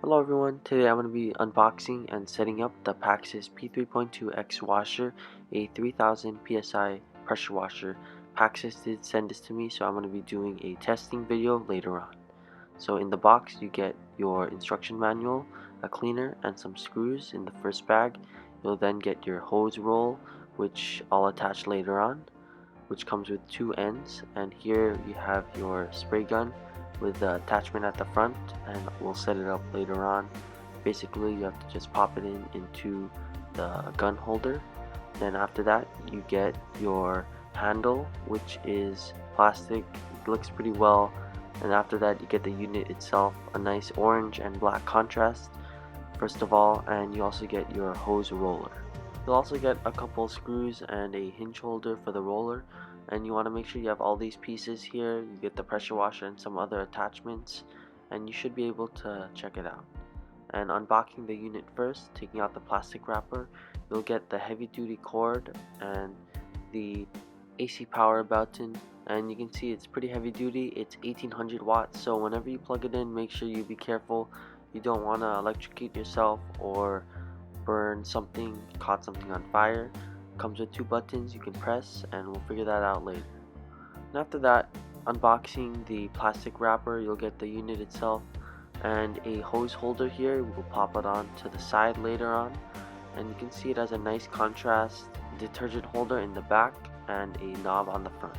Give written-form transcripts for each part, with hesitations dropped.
Hello everyone, today I'm going to be unboxing and setting up the Paxcess P3.2 X-Washer, a 3000 psi pressure washer. Paxcess did send this to me, so I'm going to be doing a testing video later on. So in the box you get your instruction manual, a cleaner, and some screws in the first bag. You'll then get your hose roll, which I'll attach later on, which comes with two ends, and here you have your spray gun with the attachment at the front, and we'll set it up later on. Basically you have to just pop it into the gun holder. Then after that you get your handle, which is plastic. It looks pretty well. And after that you get the unit itself, a nice orange and black contrast first of all, and you also get your hose roller. You'll also get a couple screws and a hinge holder for the roller, and you want to make sure you have all these pieces here. You get the pressure washer and some other attachments, and you should be able to check it out. And unboxing the unit first, taking out the plastic wrapper, you'll get the heavy duty cord and the AC power button, and you can see it's pretty heavy duty. It's 1800 watts, so whenever you plug it in, make sure you be careful. You don't want to electrocute yourself or burn something, caught something on fire. Comes with two buttons you can press, and we'll figure that out later. And after that, unboxing the plastic wrapper, you'll get the unit itself and a hose holder here. We'll pop it on to the side later on, and you can see it has a nice contrast detergent holder in the back and a knob on the front.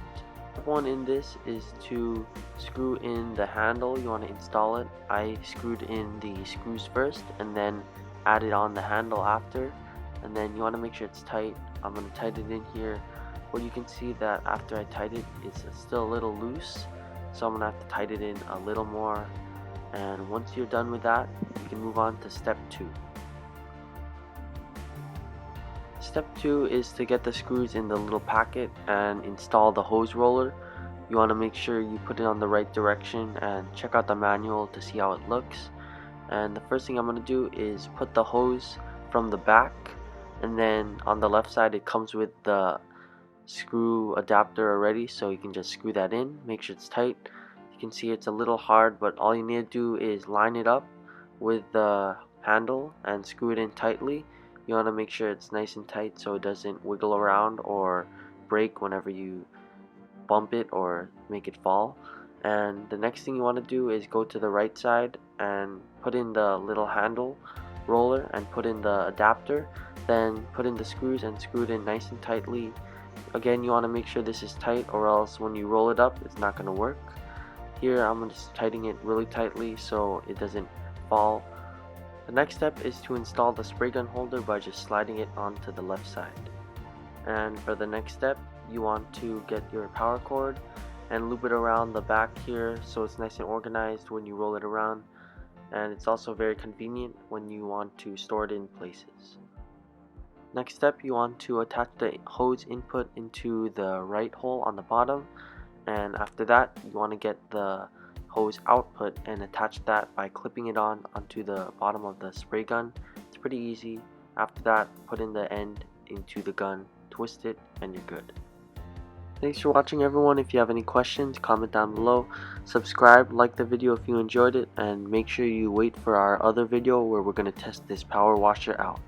Step one in this is to screw in the handle. You want to install it. I screwed in the screws first and then added on the handle after, and then you want to make sure it's tight. I'm going to tighten it in here, but you can see that after I tighten it's still a little loose, so I'm going to have to tighten it in a little more. And once you're done with that, you can move on to step 2. Step 2 is to get the screws in the little packet and install the hose roller. You want to make sure you put it on the right direction and check out the manual to see how it looks. And the first thing I'm going to do is put the hose from the back, and then on the left side it comes with the screw adapter already, so you can just screw that in. Make sure it's tight. You can see it's a little hard, but all you need to do is line it up with the handle and screw it in tightly. You want to make sure it's nice and tight so it doesn't wiggle around or break whenever you bump it or make it fall. And the next thing you want to do is go to the right side and put in the little handle roller and put in the adapter, then put in the screws and screw it in nice and tightly. Again, you want to make sure this is tight, or else when you roll it up it's not going to work. Here I'm just tightening it really tightly so it doesn't fall. The next step is to install the spray gun holder by just sliding it onto the left side. And for the next step, you want to get your power cord and loop it around the back here so it's nice and organized when you roll it around, and it's also very convenient when you want to store it in places. Next step, you want to attach the hose input into the right hole on the bottom, and after that you want to get the hose output and attach that by clipping it onto the bottom of the spray gun. It's pretty easy. After that, put in the end into the gun, twist it, and you're good. Thanks for watching everyone. If you have any questions, comment down below. Subscribe, like the video if you enjoyed it, and make sure you wait for our other video where we're going to test this power washer out.